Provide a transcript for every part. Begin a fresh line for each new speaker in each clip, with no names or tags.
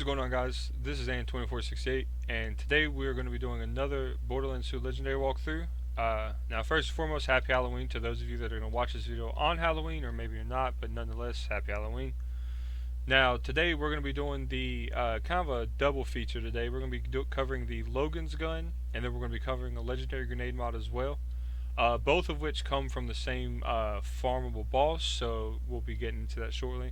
going on, guys? This is An2468, and today we are going to be doing another Borderlands 2 Legendary walkthrough. Now, first and foremost, Happy Halloween to those of you that are going to watch this video on Halloween, or maybe you're not, but nonetheless, Happy Halloween. Now, today we're going to be doing the kind of a double feature today. We're going to be covering the Logan's gun, and then we're going to be covering a Legendary Grenade mod as well. Both of which come from the same farmable boss, so we'll be getting into that shortly.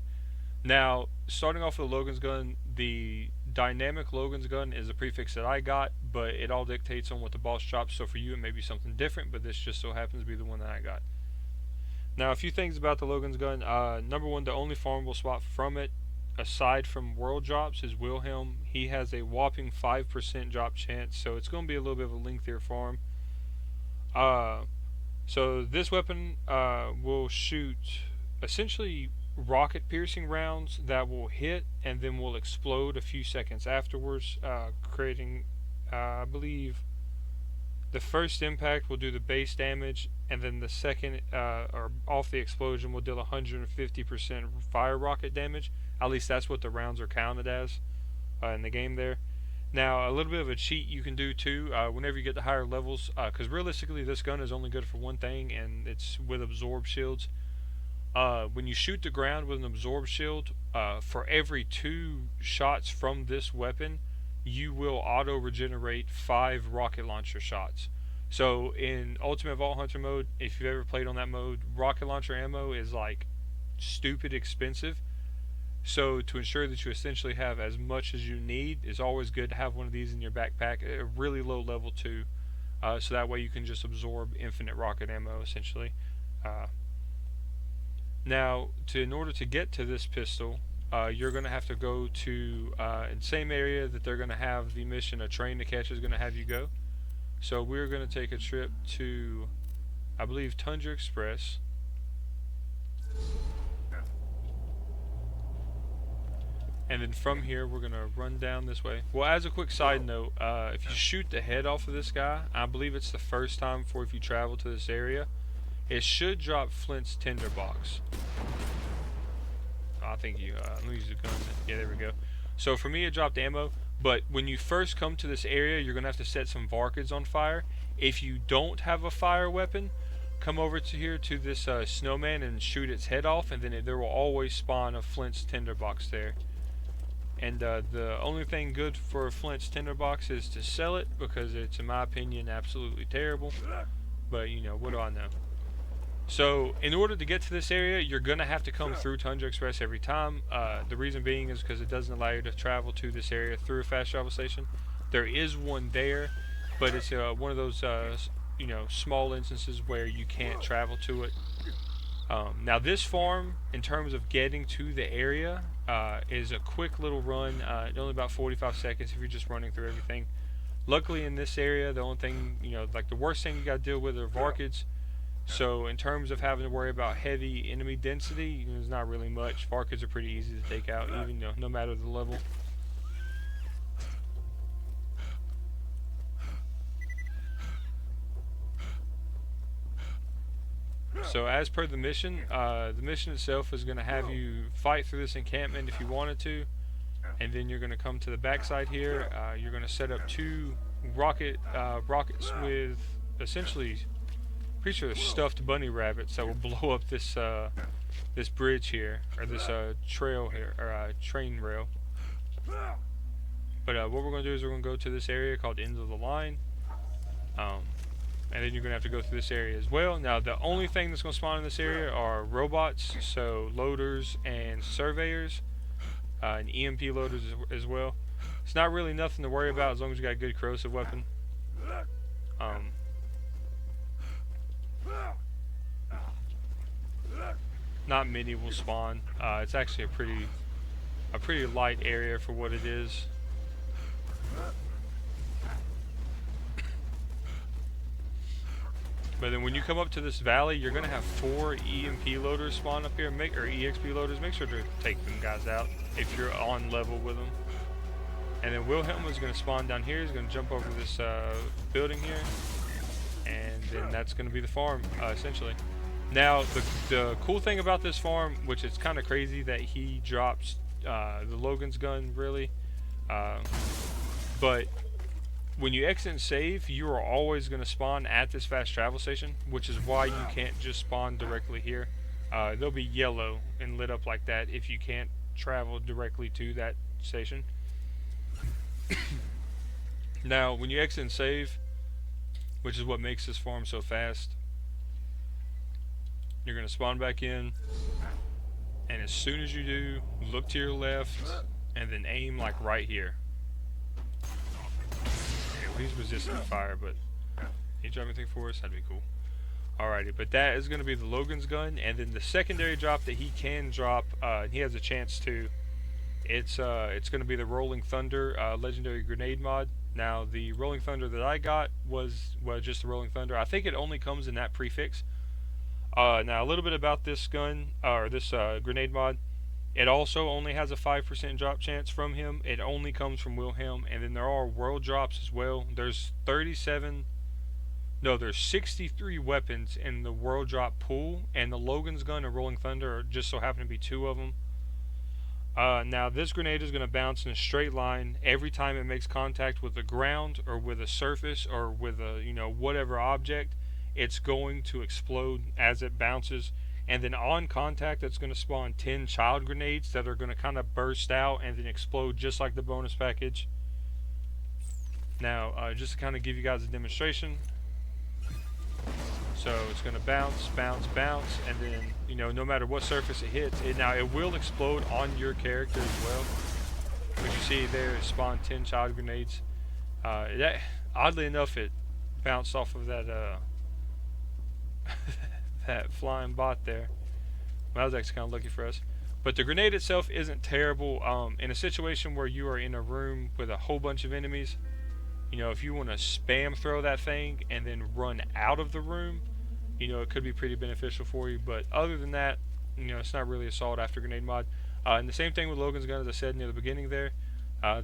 Now, starting off with the Logan's gun, the dynamic Logan's gun is a prefix that I got, but it all dictates on what the boss drops, so for you it may be something different, but this just so happens to be the one that I got. Now, a few things about the Logan's gun. Number one, the only farmable spot from it, aside from world drops, is Wilhelm. He has a whopping 5% drop chance, so it's going to be a little bit of a lengthier farm. So this weapon will shoot essentially rocket piercing rounds that will hit and then will explode a few seconds afterwards, creating I believe the first impact will do the base damage, and then the second or off the explosion will deal 150% fire rocket damage. At least that's what the rounds are counted as in the game there. Now, a little bit of a cheat you can do too whenever you get to higher levels, because realistically this gun is only good for one thing, and it's with absorb shields. When you shoot the ground with an absorb shield, for every 2 shots from this weapon, you will auto regenerate 5 rocket launcher shots. So in Ultimate Vault Hunter mode, if you've ever played on that mode, rocket launcher ammo is like stupid expensive. So to ensure that you essentially have as much as you need, it's always good to have one of these in your backpack, a really low level too, so that way you can just absorb infinite rocket ammo essentially. Now, in order to get to this pistol, you're going to have to go to the same area that they're going to have the mission A Train to Catch is going to have you go. So we're going to take a trip to, I believe, Tundra Express. And then from here, we're going to run down this way. Well, as a quick side note, if you shoot the head off of this guy, I believe it's the first time for if you travel to this area, it should drop Flint's tinderbox. I think you, let me use the gun. Yeah, there we go. So for me, it dropped ammo, but when you first come to this area, you're going to have to set some Varkids on fire. If you don't have a fire weapon, come over to here to this snowman and shoot its head off, and then there will always spawn a Flint's tinderbox there. And the only thing good for Flint's tinderbox is to sell it, because it's, in my opinion, absolutely terrible. But, you know, what do I know? So, in order to get to this area, you're going to have to come through Tundra Express every time. The reason being is because it doesn't allow you to travel to this area through a fast travel station. There is one there, but it's one of those, you know, small instances where you can't travel to it. Now, this farm, in terms of getting to the area, is a quick little run, only about 45 seconds if you're just running through everything. Luckily, in this area, the only thing, you know, like the worst thing you got to deal with are Varkids. So in terms of having to worry about heavy enemy density, you know, there's not really much. Varkids are pretty easy to take out, even though, no matter the level. So as per the mission itself is going to have you fight through this encampment if you wanted to, and then you're going to come to the backside here. You're going to set up 2 rockets with essentially, pretty sure they're stuffed bunny rabbits that will blow up this this bridge here, or this trail here, or train rail. But what we're going to do is we're going to go to this area called End of the Line, and then you're going to have to go through this area as well. Now, the only thing that's going to spawn in this area are robots, so loaders and surveyors, and EMP loaders as well. It's not really nothing to worry about as long as you got a good corrosive weapon. Not many will spawn. It's actually a pretty light area for what it is. But then when you come up to this valley, you're gonna have 4 EMP loaders spawn up here, or EXP loaders. Make sure to take them guys out if you're on level with them. And then Wilhelm is gonna spawn down here. He's gonna jump over this building here, and then that's gonna be the farm essentially. Now, the cool thing about this farm, which is kind of crazy that he drops the Logan's gun, really, But when you exit and save, you are always going to spawn at this fast travel station, which is why you can't just spawn directly here. They'll be yellow and lit up like that if you can't travel directly to that station. Now, when you exit and save, which is what makes this farm so fast, you're going to spawn back in, and as soon as you do, look to your left, and then aim like right here. Okay, well, he's resistant to fire, but can you drop anything for us? That'd be cool. Alrighty, but that is going to be the Logan's gun, and then the secondary drop that he can drop, he has a chance to. It's going to be the Rolling Thunder legendary grenade mod. Now the Rolling Thunder that I got was just the Rolling Thunder. I think it only comes in that prefix. Now a little bit about this gun or this grenade mod. It also only has a 5% drop chance from him. It only comes from Wilhelm, and then there are world drops as well. There's 63 weapons in the world drop pool, and the Logan's gun and Rolling Thunder are just so happen to be 2 of them. Now this grenade is going to bounce in a straight line every time it makes contact with the ground or with a surface or with a whatever object. It's going to explode as it bounces, and then on contact it's going to spawn 10 child grenades that are going to kind of burst out and then explode just like the bonus package. Now just to kind of give you guys a demonstration. So it's going to bounce, bounce, bounce, and then, no matter what surface it hits, it will explode on your character as well. But you see there, it spawned 10 child grenades. Oddly enough, it bounced off of that that flying bot there. Well, that was actually kind of lucky for us. But the grenade itself isn't terrible. In a situation where you are in a room with a whole bunch of enemies, if you want to spam throw that thing and then run out of the room, it could be pretty beneficial for you. But other than that, it's not really a sought after grenade mod. And the same thing with Logan's gun, as I said near the beginning there.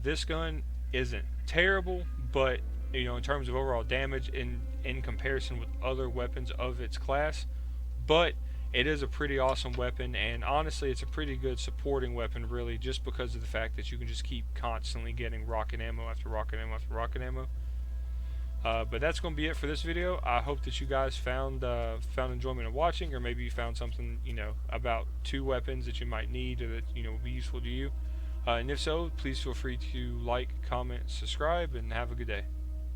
This gun isn't terrible, but in terms of overall damage in comparison with other weapons of its class, but it is a pretty awesome weapon, and honestly it's a pretty good supporting weapon, really, just because of the fact that you can just keep constantly getting rocket ammo after rocket ammo after rocket ammo. But that's going to be it for this video. I hope that you guys found enjoyment in watching, or maybe you found something about 2 weapons that you might need or that will be useful to you. And if so, please feel free to like, comment, subscribe, and have a good day.